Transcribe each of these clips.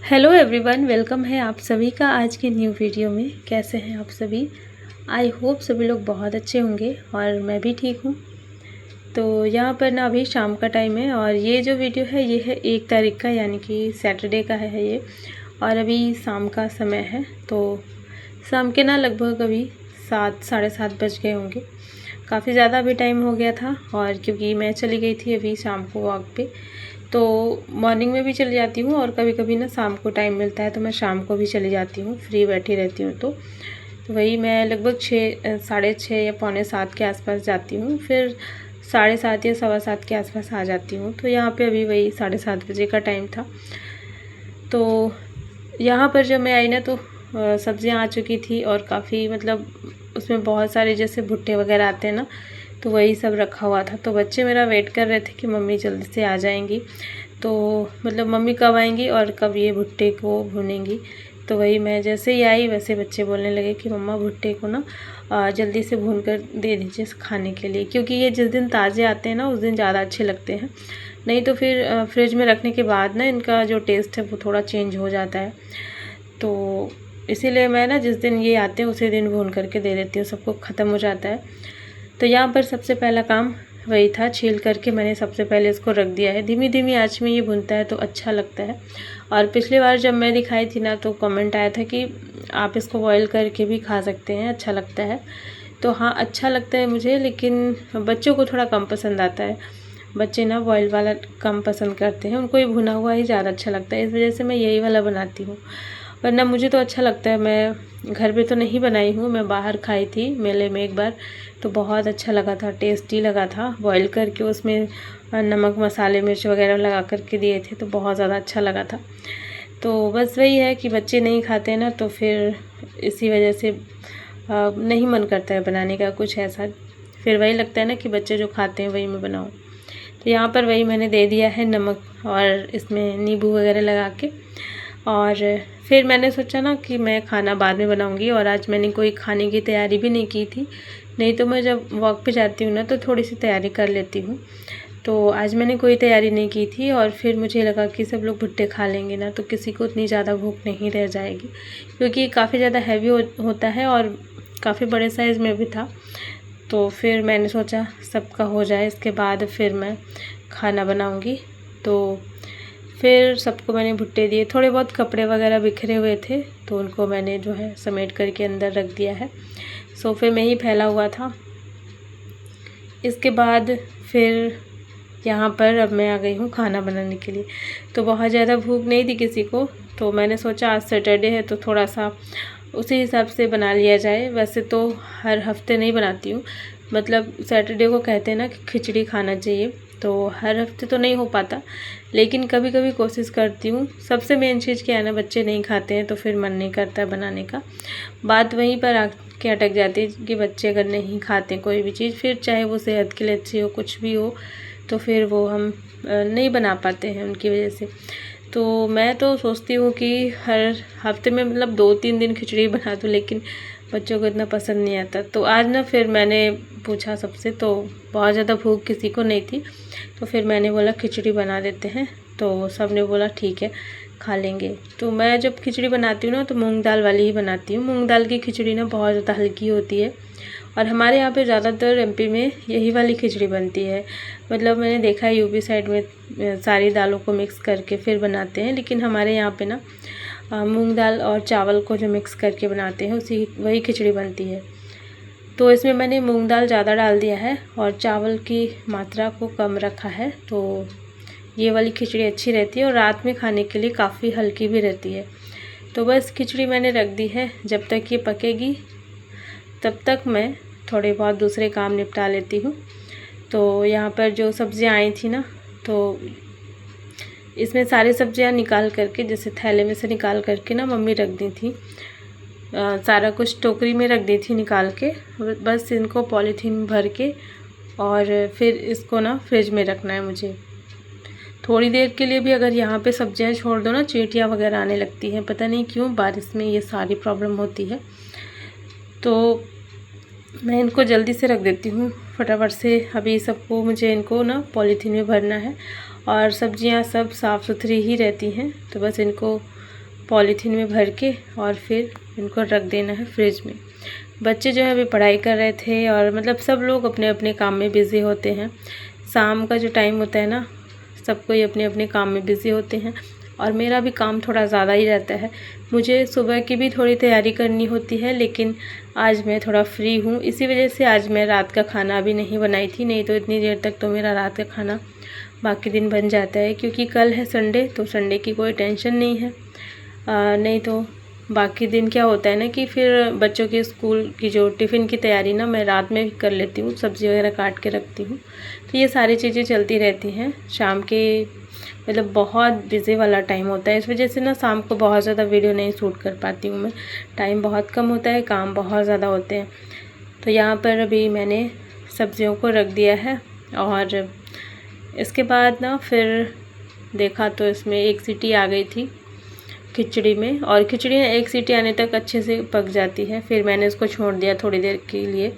Hello everyone, welcome है आप सभी का आज के न्यू वीडियो में। कैसे हैं आप सभी? आई होप सभी लोग बहुत अच्छे होंगे और मैं भी ठीक हूँ। तो यहाँ पर ना अभी शाम का टाइम है और ये जो वीडियो है ये है 1 तारीख का, यानी कि सैटरडे का है ये। और अभी शाम का समय है, तो शाम के ना लगभग अभी 7 साढ़े 7 बज गए होंगे। काफ़ी ज़्यादा अभी टाइम हो गया था, और क्योंकि मैं चली गई थी अभी शाम को वॉक पे, तो मॉर्निंग में भी चली जाती हूँ और कभी कभी ना शाम को टाइम मिलता है तो मैं शाम को भी चली जाती हूँ, फ्री बैठी रहती हूँ। तो वही मैं लगभग 6 या पौने 7 के आसपास जाती हूँ, फिर 7:30 या 7:15 के आसपास आ जाती हूँ। तो यहाँ पे अभी वही 7:30 बजे का टाइम था। तो यहाँ पर जब मैं आई ना तो सब्जियाँ आ चुकी थी, और काफ़ी मतलब उसमें बहुत सारे जैसे भुट्टे वगैरह आते हैं ना, तो वही सब रखा हुआ था। तो बच्चे मेरा वेट कर रहे थे कि मम्मी जल्दी से आ जाएंगी, तो मतलब मम्मी कब आएंगी और कब ये भुट्टे को भूनेंगी। तो वही मैं जैसे ही आई वैसे बच्चे बोलने लगे कि मम्मा भुट्टे को ना जल्दी से भून कर दे दीजिए खाने के लिए, क्योंकि ये जिस दिन ताज़े आते हैं ना उस दिन ज़्यादा अच्छे लगते हैं, नहीं तो फिर फ्रिज में रखने के बाद ना इनका जो टेस्ट है वो थोड़ा चेंज हो जाता है। तो इसीलिए मैं ना जिस दिन ये आते हैं उसी दिन भून करके दे देती हूँ, सबको ख़त्म हो जाता है। तो यहाँ पर सबसे पहला काम वही था, छील करके मैंने सबसे पहले इसको रख दिया है। धीमी धीमी आंच में ये भुनता है तो अच्छा लगता है। और पिछली बार जब मैं दिखाई थी ना तो कमेंट आया था कि आप इसको बॉईल करके भी खा सकते हैं, अच्छा लगता है। तो हाँ, अच्छा लगता है मुझे, लेकिन बच्चों को थोड़ा कम पसंद आता है। बच्चे ना बॉयल वाला कम पसंद करते हैं, उनको ये भुना हुआ ही ज़्यादा अच्छा लगता है, इस वजह से मैं यही वाला बनाती हूँ। वरना मुझे तो अच्छा लगता है। मैं घर पे तो नहीं बनाई हूँ, मैं बाहर खाई थी मेले में एक बार, तो बहुत अच्छा लगा था, टेस्टी लगा था। बॉईल करके उसमें नमक मसाले मिर्च वगैरह लगा करके दिए थे, तो बहुत ज़्यादा अच्छा लगा था। तो बस वही है कि बच्चे नहीं खाते ना, तो फिर इसी वजह से नहीं मन करता है बनाने का कुछ ऐसा। फिर वही लगता है ना कि बच्चे जो खाते हैं वही मैं बनाऊँ। तो यहाँ पर वही मैंने दे दिया है नमक, और इसमें नींबू वगैरह लगा के। और फिर मैंने सोचा ना कि मैं खाना बाद में बनाऊंगी, और आज मैंने कोई खाने की तैयारी भी नहीं की थी। नहीं तो मैं जब वॉक पे जाती हूँ ना तो थोड़ी सी तैयारी कर लेती हूँ। तो आज मैंने कोई तैयारी नहीं की थी, और फिर मुझे लगा कि सब लोग भुट्टे खा लेंगे ना तो किसी को उतनी ज़्यादा भूख नहीं रह जाएगी, क्योंकि काफ़ी ज़्यादा हैवी होता है और काफ़ी बड़े साइज़ में भी था। तो फिर मैंने सोचा सबका हो जाए, इसके बाद फिर मैं खाना बनाऊंगी। तो फिर सबको मैंने भुट्टे दिए। थोड़े बहुत कपड़े वगैरह बिखरे हुए थे तो उनको मैंने जो है समेट करके अंदर रख दिया है, सोफ़े में ही फैला हुआ था। इसके बाद फिर यहाँ पर अब मैं आ गई हूँ खाना बनाने के लिए। तो बहुत ज़्यादा भूख नहीं थी किसी को, तो मैंने सोचा आज सैटरडे है तो थोड़ा सा उसी हिसाब से बना लिया जाए। वैसे तो हर हफ्ते नहीं बनाती हूँ, मतलब सैटरडे को कहते हैं ना कि खिचड़ी खाना चाहिए, तो हर हफ्ते तो नहीं हो पाता, लेकिन कभी कभी कोशिश करती हूँ। सबसे मेन चीज़ क्या है ना, बच्चे नहीं खाते हैं तो फिर मन नहीं करता बनाने का। बात वहीं पर आके अटक जाती है कि बच्चे अगर नहीं खाते कोई भी चीज़, फिर चाहे वो सेहत के लिए अच्छी हो कुछ भी हो, तो फिर वो हम नहीं बना पाते हैं उनकी वजह से। तो मैं तो सोचती हूँ कि हर हफ्ते में मतलब 2-3 दिन खिचड़ी बना दूँ, लेकिन बच्चों को इतना पसंद नहीं आता। तो आज ना फिर मैंने पूछा सबसे, तो बहुत ज़्यादा भूख किसी को नहीं थी, तो फिर मैंने बोला खिचड़ी बना देते हैं। तो सब ने बोला ठीक है खा लेंगे। तो मैं जब खिचड़ी बनाती हूँ ना तो मूंग दाल वाली ही बनाती हूँ। मूंग दाल की खिचड़ी ना बहुत ज़्यादा हल्की होती है, और हमारे यहाँ पे ज़्यादातर एमपी में यही वाली खिचड़ी बनती है। मतलब मैंने देखा है यूपी साइड में सारी दालों को मिक्स करके फिर बनाते हैं, लेकिन हमारे यहाँ पे ना मूंग दाल और चावल को जो मिक्स करके बनाते हैं उसी वही खिचड़ी बनती है। तो इसमें मैंने मूंग दाल ज़्यादा डाल दिया है और चावल की मात्रा को कम रखा है, तो ये वाली खिचड़ी अच्छी रहती है और रात में खाने के लिए काफ़ी हल्की भी रहती है। तो बस खिचड़ी मैंने रख दी है, जब तक ये पकेगी तब तक मैं थोड़े बहुत दूसरे काम निपटा लेती हूँ। तो यहाँ पर जो सब्जियाँ आई थी ना, तो इसमें सारी सब्जियाँ निकाल करके जैसे थैले में से निकाल करके ना मम्मी रख दी थी। सारा कुछ टोकरी में रख दी थी निकाल के, बस इनको पॉलीथीन में भर के और फिर इसको ना फ्रिज में रखना है मुझे। थोड़ी देर के लिए भी अगर यहाँ पे सब्जियाँ छोड़ दो ना चींटियाँ वगैरह आने लगती हैं, पता नहीं क्यों बारिश में ये सारी प्रॉब्लम होती है। तो मैं इनको जल्दी से रख देती हूँ फटाफट से। अभी सबको मुझे इनको ना पॉलीथीन में भरना है, और सब्जियाँ सब साफ़ सुथरी ही रहती हैं, तो बस इनको पॉलीथीन में भर के और फिर इनको रख देना है फ्रिज में। बच्चे जो है अभी पढ़ाई कर रहे थे और मतलब सब लोग अपने अपने काम में बिज़ी होते हैं। शाम का जो टाइम होता है ना, सब कोई अपने अपने काम में बिज़ी होते हैं और मेरा भी काम थोड़ा ज़्यादा ही रहता है। मुझे सुबह की भी थोड़ी तैयारी करनी होती है, लेकिन आज मैं थोड़ा फ्री हूँ, इसी वजह से आज मैं रात का खाना अभी नहीं बनाई थी। नहीं तो इतनी देर तक तो मेरा रात का खाना बाकी दिन बन जाता है, क्योंकि कल है संडे, तो संडे की कोई टेंशन नहीं है। नहीं तो बाकी दिन क्या होता है ना कि फिर बच्चों के स्कूल की जो टिफ़िन की तैयारी ना मैं रात में कर लेती हूँ, सब्ज़ी वगैरह काट के रखती हूँ। तो ये सारी चीज़ें चलती रहती हैं। शाम के मतलब बहुत बिज़ी वाला टाइम होता है, इस वजह से ना शाम को बहुत ज़्यादा वीडियो नहीं शूट कर पाती हूँ मैं। टाइम बहुत कम होता है, काम बहुत ज़्यादा होते हैं। तो यहाँ पर अभी मैंने सब्जियों को रख दिया है और इसके बाद ना फिर देखा तो इसमें एक सीटी आ गई थी खिचड़ी में, और खिचड़ी ना एक सीटी आने तक अच्छे से पक जाती है। फिर मैंने इसको छोड़ दिया थोड़ी देर के लिए।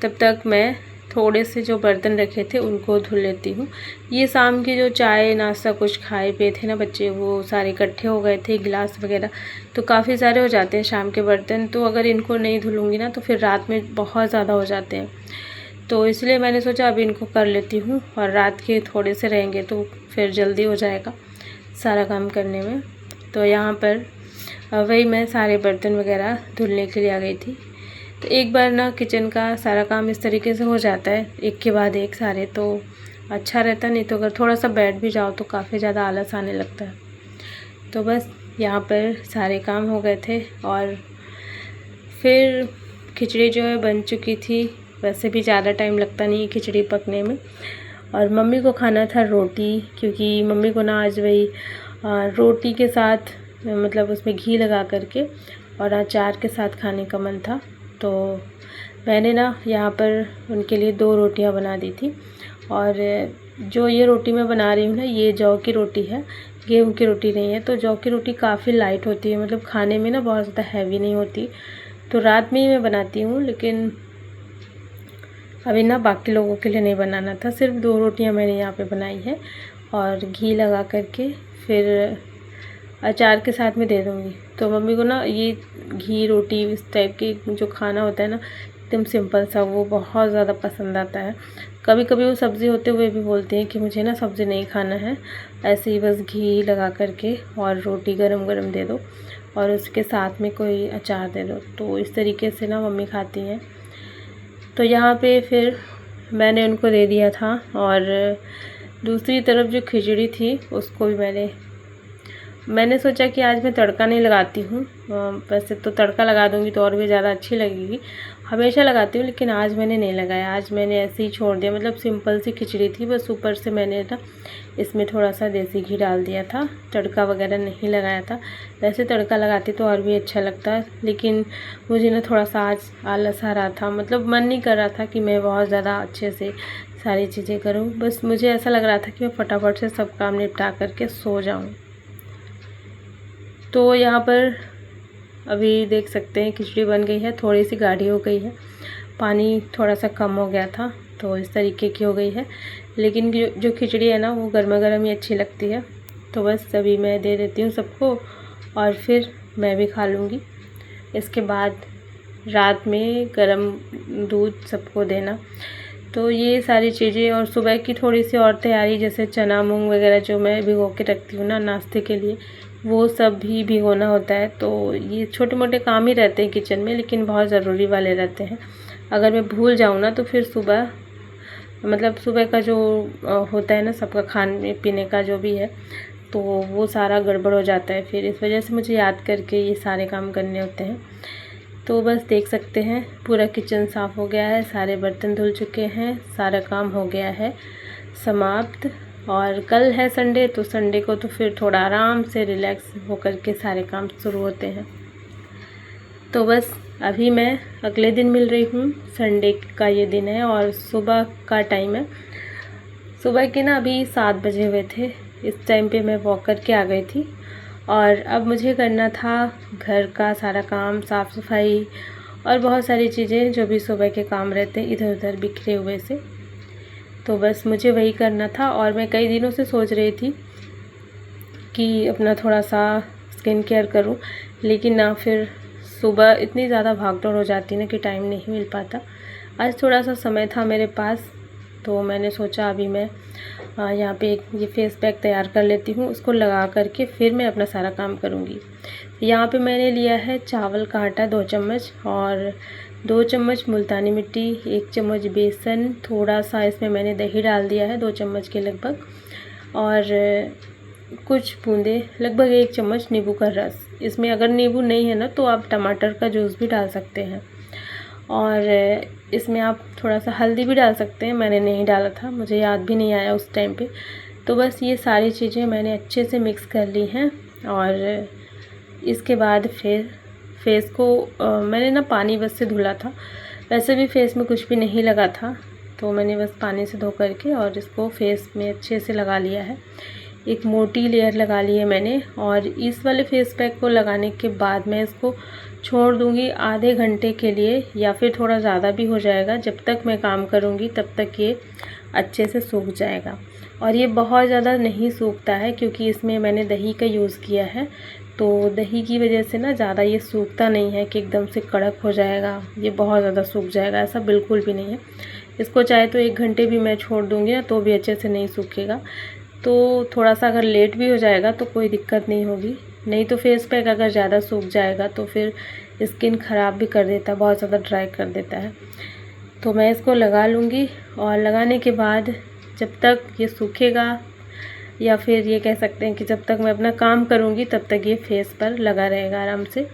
तब तक मैं थोड़े से जो बर्तन रखे थे उनको धुल लेती हूँ। ये शाम की जो चाय नाश्ता कुछ खाए पिए थे ना बच्चे, वो सारे इकट्ठे हो गए थे, गिलास वगैरह, तो काफ़ी सारे हो जाते हैं शाम के बर्तन। तो अगर इनको नहीं धुलूँगी ना तो फिर रात में बहुत ज़्यादा हो जाते हैं। तो इसलिए मैंने सोचा अभी इनको कर लेती हूँ, और रात के थोड़े से रहेंगे तो फिर जल्दी हो जाएगा सारा काम करने में। तो यहाँ पर वही मैं सारे बर्तन वगैरह धुलने के लिए आ गई थी। तो एक बार ना किचन का सारा काम इस तरीके से हो जाता है, एक के बाद एक सारे, तो अच्छा रहता। नहीं तो अगर थोड़ा सा बैठ भी जाओ तो काफ़ी ज़्यादा आलस आने लगता है। तो बस यहाँ पर सारे काम हो गए थे और फिर खिचड़ी जो है बन चुकी थी। वैसे भी ज़्यादा टाइम लगता नहीं है खिचड़ी पकने में। और मम्मी को खाना था रोटी, क्योंकि मम्मी को ना आज वही रोटी के साथ मतलब उसमें घी लगा करके और अचार के साथ खाने का मन था। तो मैंने ना यहाँ पर उनके लिए 2 रोटियाँ बना दी थी। और जो ये रोटी मैं बना रही हूँ ना, ये जौ की रोटी है, गेहूँ की रोटी नहीं है। तो जौ की रोटी काफ़ी लाइट होती है, मतलब खाने में ना बहुत ज़्यादा हैवी नहीं होती। तो रात में ही मैं बनाती हूँ, लेकिन अभी ना बाकी लोगों के लिए नहीं बनाना था, सिर्फ 2 रोटियाँ मैंने यहाँ पे बनाई है और घी लगा करके फिर अचार के साथ में दे दूँगी। तो मम्मी को ना ये घी रोटी इस टाइप की जो खाना होता है ना, एकदम सिंपल सा, वो बहुत ज़्यादा पसंद आता है। कभी कभी वो सब्ज़ी होते हुए भी बोलते हैं कि मुझे ना सब्ज़ी नहीं खाना है, ऐसे ही बस घी लगा करके और रोटी गरम गरम दे दो और उसके साथ में कोई अचार दे दो। तो इस तरीके से ना मम्मी खाती हैं। तो यहाँ पे फिर मैंने उनको दे दिया था, और दूसरी तरफ जो खिचड़ी थी उसको भी मैंने सोचा कि आज मैं तड़का नहीं लगाती हूँ। वैसे तो तड़का लगा दूँगी तो और भी ज़्यादा अच्छी लगेगी, हमेशा लगाती हूँ, लेकिन आज मैंने नहीं लगाया। आज मैंने ऐसे ही छोड़ दिया, मतलब सिंपल सी खिचड़ी थी, बस ऊपर से मैंने ना इसमें थोड़ा सा देसी घी डाल दिया था, तड़का वगैरह नहीं लगाया था। वैसे तड़का लगाती तो और भी अच्छा लगता, लेकिन मुझे ना थोड़ा सा आज आलस आ रहा था, मतलब मन नहीं कर रहा था कि मैं बहुत ज़्यादा अच्छे से सारी चीज़ें करूँ। बस मुझे ऐसा लग रहा था कि मैं फटाफट से सब काम निपटा करके सो जाऊँ। तो यहाँ पर अभी देख सकते हैं खिचड़ी बन गई है, थोड़ी सी गाढ़ी हो गई है, पानी थोड़ा सा कम हो गया था तो इस तरीके की हो गई है। लेकिन जो खिचड़ी है ना वो गर्मा गर्म ही अच्छी लगती है। तो बस अभी मैं दे देती हूँ सबको और फिर मैं भी खा लूँगी। इसके बाद रात में गरम दूध सबको देना। तो ये सारी चीज़ें, और सुबह की थोड़ी सी और तैयारी, जैसे चना मूंग वगैरह जो मैं भिगो के रखती हूँ ना नाश्ते के लिए, वो सब भी भिगोना होता है। तो ये छोटे मोटे काम ही रहते हैं किचन में, लेकिन बहुत ज़रूरी वाले रहते हैं। अगर मैं भूल जाऊँ ना तो फिर सुबह, मतलब सुबह का जो होता है ना सबका खाने पीने का जो भी है, तो वो सारा गड़बड़ हो जाता है फिर। इस वजह से मुझे याद करके ये सारे काम करने होते हैं। तो बस देख सकते हैं पूरा किचन साफ़ हो गया है, सारे बर्तन धुल चुके हैं, सारा काम हो गया है समाप्त। और कल है संडे, तो संडे को तो फिर थोड़ा आराम से रिलैक्स होकर के सारे काम शुरू होते हैं। तो बस अभी मैं अगले दिन मिल रही हूँ, संडे का ये दिन है और सुबह का टाइम है। सुबह के ना अभी 7 बजे हुए थे, इस टाइम पे मैं वॉक करके आ गई थी। और अब मुझे करना था घर का सारा काम, साफ़ सफाई और बहुत सारी चीज़ें जो भी सुबह के काम रहते हैं इधर उधर बिखरे हुए से। तो बस मुझे वही करना था। और मैं कई दिनों से सोच रही थी कि अपना थोड़ा सा स्किन केयर करूं, लेकिन ना फिर सुबह इतनी ज़्यादा भागदौड़ हो जाती है ना कि टाइम नहीं मिल पाता। आज थोड़ा सा समय था मेरे पास, तो मैंने सोचा अभी मैं यहाँ पे एक ये फेस पैक तैयार कर लेती हूँ, उसको लगा करके फिर मैं अपना सारा काम करूँगी। यहाँ पे मैंने लिया है चावल का आटा 2 चम्मच और 2 चम्मच मुल्तानी मिट्टी, 1 चम्मच बेसन, थोड़ा सा इसमें मैंने दही डाल दिया है 2 चम्मच के लगभग, और कुछ बूंदे लगभग 1 चम्मच नींबू का रस। इसमें अगर नींबू नहीं है ना तो आप टमाटर का जूस भी डाल सकते हैं, और इसमें आप थोड़ा सा हल्दी भी डाल सकते हैं। मैंने नहीं डाला था, मुझे याद भी नहीं आया उस टाइम पे। तो बस ये सारी चीज़ें मैंने अच्छे से मिक्स कर ली हैं, और इसके बाद फिर फेस को मैंने ना पानी बस से धुला था। वैसे भी फेस में कुछ भी नहीं लगा था, तो मैंने बस पानी से धो करके और इसको फेस में अच्छे से लगा लिया है। एक मोटी लेयर लगा ली है मैंने, और इस वाले फेस पैक को लगाने के बाद मैं इसको छोड़ दूँगी आधे घंटे के लिए, या फिर थोड़ा ज़्यादा भी हो जाएगा। जब तक मैं काम करूँगी तब तक ये अच्छे से सूख जाएगा। और ये बहुत ज़्यादा नहीं सूखता है क्योंकि इसमें मैंने दही का यूज़ किया है, तो दही की वजह से ना ज़्यादा ये सूखता नहीं है कि एकदम से कड़क हो जाएगा, ये बहुत ज़्यादा सूख जाएगा, ऐसा बिल्कुल भी नहीं है। इसको चाहे तो 1 घंटे भी मैं छोड़ दूँगी ना तो भी अच्छे से नहीं सूखेगा। तो थोड़ा सा अगर लेट भी हो जाएगा तो कोई दिक्कत नहीं होगी, नहीं तो फेस पैक अगर ज़्यादा सूख जाएगा तो फिर स्किन ख़राब भी कर देता है, बहुत ज़्यादा ड्राई कर देता है। तो मैं इसको लगा लूँगी, और लगाने के बाद जब तक ये सूखेगा, या फिर ये कह सकते हैं कि जब तक मैं अपना काम करूँगी तब तक ये फेस पर लगा रहेगा आराम से।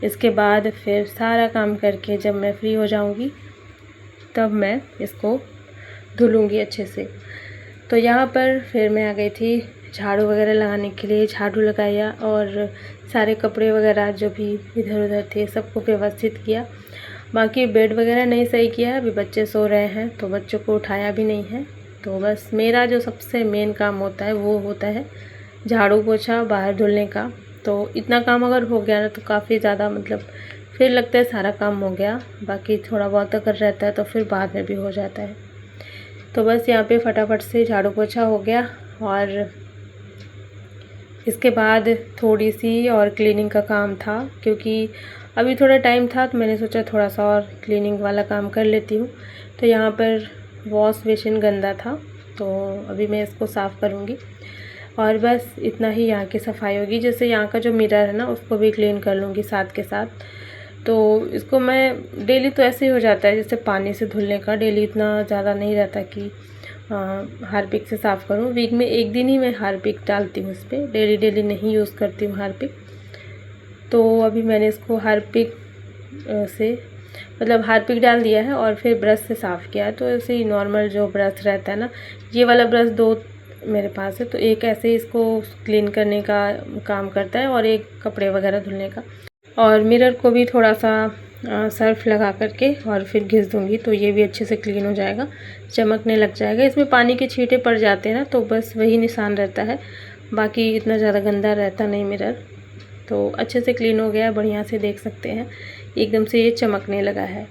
इसके बाद फिर सारा काम करके जब मैं फ्री हो जाऊँगी तब मैं इसको धुलूँगी अच्छे से। तो यहाँ पर फिर मैं आ गई थी झाड़ू वगैरह लगाने के लिए, झाड़ू लगाया और सारे कपड़े वगैरह जो भी इधर उधर थे सबको व्यवस्थित किया। बाकी बेड वगैरह नहीं सही किया है, अभी बच्चे सो रहे हैं तो बच्चों को उठाया भी नहीं है। तो बस मेरा जो सबसे मेन काम होता है वो होता है झाड़ू पोछा बाहर धुलने का। तो इतना काम अगर हो गया ना तो काफ़ी ज़्यादा मतलब फिर लगता है सारा काम हो गया। बाकी थोड़ा बहुत अगर रहता है तो फिर बाद में भी हो जाता है। तो बस यहाँ पे फटाफट से झाड़ू पोछा हो गया, और इसके बाद थोड़ी सी और क्लीनिंग का काम था क्योंकि अभी थोड़ा टाइम था, तो मैंने सोचा थोड़ा सा और क्लीनिंग वाला काम कर लेती हूँ। तो यहाँ पर वॉश बेसिन गंदा था, तो अभी मैं इसको साफ़ करूँगी, और बस इतना ही यहाँ की सफाई होगी। जैसे यहाँ का जो मिरर है ना उसको भी क्लीन कर लूँगी साथ के साथ। तो इसको मैं डेली तो ऐसे ही हो जाता है जैसे पानी से धुलने का, डेली इतना ज़्यादा नहीं रहता कि हार्पिक से साफ़ करूँ। वीक में 1 दिन ही मैं हार्पिक डालती हूँ इस पर, डेली नहीं यूज़ करती हूँ हार्पिक। तो अभी मैंने इसको हार्पिक से मतलब हार्पिक डाल दिया है और फिर ब्रश से साफ़ किया है। तो ऐसे ही नॉर्मल जो ब्रश रहता है ना, ये वाला ब्रश 2 मेरे पास है, तो एक ऐसे ही इसको क्लीन करने का काम करता है और एक कपड़े वगैरह धुलने का। और मिरर को भी थोड़ा सा सर्फ लगा करके और फिर घिस दूँगी तो ये भी अच्छे से क्लीन हो जाएगा, चमकने लग जाएगा। इसमें पानी के छींटे पड़ जाते हैं ना तो बस वही निशान रहता है, बाकी इतना ज़्यादा गंदा रहता नहीं मिरर। तो अच्छे से क्लीन हो गया, बढ़िया से देख सकते हैं एकदम से ये चमकने लगा है।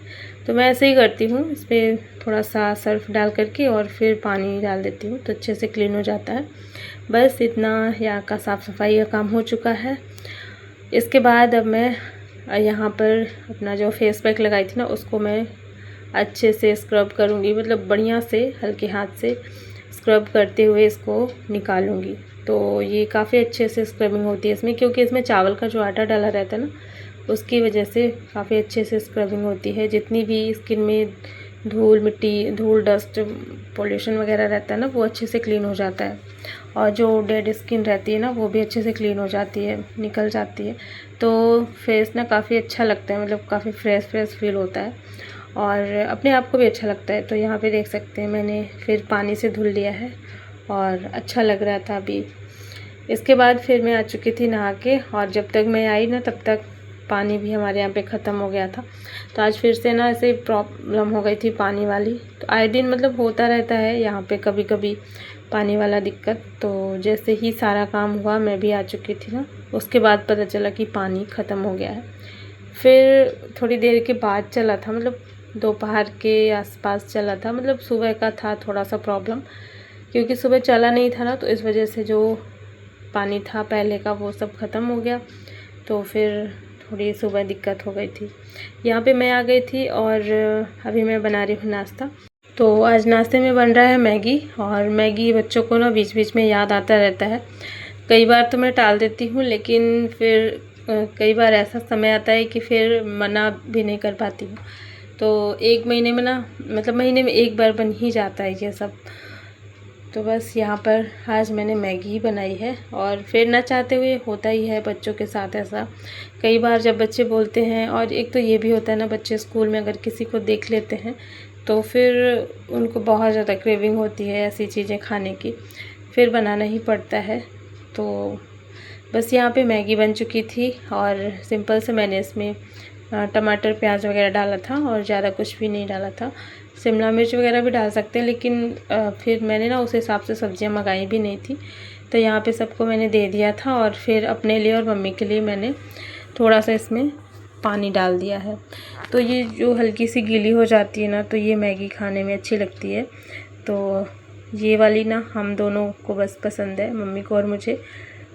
तो मैं ऐसे ही करती हूँ, इस पर थोड़ा सा सर्फ डाल करके और फिर पानी डाल देती हूँ तो अच्छे से क्लीन हो जाता है। बस इतना यहाँ का साफ़ सफाई का काम हो चुका है। इसके बाद अब मैं यहाँ पर अपना जो फेस पैक लगाई थी ना उसको मैं अच्छे से स्क्रब करूँगी, मतलब बढ़िया से हल्के हाथ से स्क्रब करते हुए इसको निकालूँगी। तो ये काफ़ी अच्छे से स्क्रबिंग होती है इसमें, क्योंकि इसमें चावल का जो आटा डाला रहता है ना उसकी वजह से काफ़ी अच्छे से स्क्रबिंग होती है। जितनी भी स्किन में धूल मिट्टी, धूल डस्ट, पोल्यूशन वगैरह रहता है ना वो अच्छे से क्लीन हो जाता है, और जो डेड स्किन रहती है ना वो भी अच्छे से क्लीन हो जाती है, निकल जाती है। तो फेस ना काफ़ी अच्छा लगता है, मतलब काफ़ी फ्रेश फील होता है और अपने आप को भी अच्छा लगता है। तो यहाँ पे देख सकते हैं मैंने फिर पानी से धुल लिया है और अच्छा लग रहा था अभी। इसके बाद फिर मैं आ चुकी थी नहा के, और जब तक मैं आई ना तब तक पानी भी हमारे यहाँ पे ख़त्म हो गया था। तो आज फिर से ना ऐसे प्रॉब्लम हो गई थी पानी वाली। तो आए दिन मतलब होता रहता है यहाँ पे कभी कभी पानी वाला दिक्कत। तो जैसे ही सारा काम हुआ मैं भी आ चुकी थी ना, उसके बाद पता चला कि पानी ख़त्म हो गया है। फिर थोड़ी देर के बाद चला था, मतलब दोपहर के आसपास चला था, मतलब सुबह का था थोड़ा सा प्रॉब्लम, क्योंकि सुबह चला नहीं था ना तो इस वजह से जो पानी था पहले का वो सब ख़त्म हो गया, तो फिर थोड़ी सुबह दिक्कत हो गई थी। यहाँ पे मैं आ गई थी और अभी मैं बना रही हूँ नाश्ता। तो आज नाश्ते में बन रहा है मैगी, और मैगी बच्चों को ना बीच बीच में याद आता रहता है। कई बार तो मैं टाल देती हूँ, लेकिन फिर कई बार ऐसा समय आता है कि फिर मना भी नहीं कर पाती हूँ। तो एक महीने में ना, मतलब महीने में एक बार बन ही जाता है ये सब। तो बस यहाँ पर आज मैंने मैगी ही बनाई है, और फिर ना चाहते हुए होता ही है बच्चों के साथ ऐसा। कई बार जब बच्चे बोलते हैं, और एक तो ये भी होता है ना, बच्चे स्कूल में अगर किसी को देख लेते हैं तो फिर उनको बहुत ज़्यादा क्रेविंग होती है ऐसी चीज़ें खाने की, फिर बनाना ही पड़ता है। तो बस यहाँ पे मैगी बन चुकी थी, और सिंपल से मैंने इसमें टमाटर प्याज वगैरह डाला था, और ज़्यादा कुछ भी नहीं डाला था। शिमला मिर्च वगैरह भी डाल सकते हैं, लेकिन फिर मैंने ना उस हिसाब से सब्जियां मंगाई भी नहीं थी, तो यहाँ पे सबको मैंने दे दिया था। और फिर अपने लिए और मम्मी के लिए मैंने थोड़ा सा इसमें पानी डाल दिया है। तो ये जो हल्की सी गीली हो जाती है ना, तो ये मैगी खाने में अच्छी लगती है। तो ये वाली ना हम दोनों को बस पसंद है, मम्मी को और मुझे,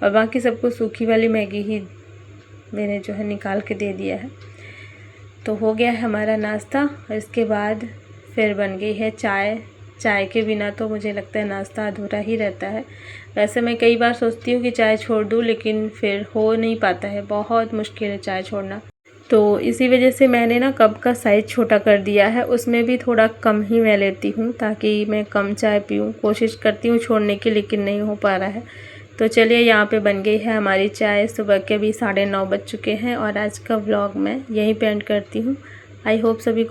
और बाकी सबको सूखी वाली मैगी ही मैंने जो है निकाल के दे दिया है। तो हो गया है हमारा नाश्ता, और इसके बाद फिर बन गई है चाय। चाय के बिना तो मुझे लगता है नाश्ता अधूरा ही रहता है। वैसे मैं कई बार सोचती हूँ कि चाय छोड़ दूँ, लेकिन फिर हो नहीं पाता है, बहुत मुश्किल है चाय छोड़ना। तो इसी वजह से मैंने ना कप का साइज़ छोटा कर दिया है, उसमें भी थोड़ा कम ही मैं लेती हूँ, ताकि मैं कम चाय पीऊँ। कोशिश करती हूँ छोड़ने की, लेकिन नहीं हो पा रहा है। तो चलिए, यहाँ पे बन गई है हमारी चाय। सुबह के भी 9:30 बज चुके हैं, और आज का व्लॉग मैं यहीं पे एंड करती हूँ। आई होप सभी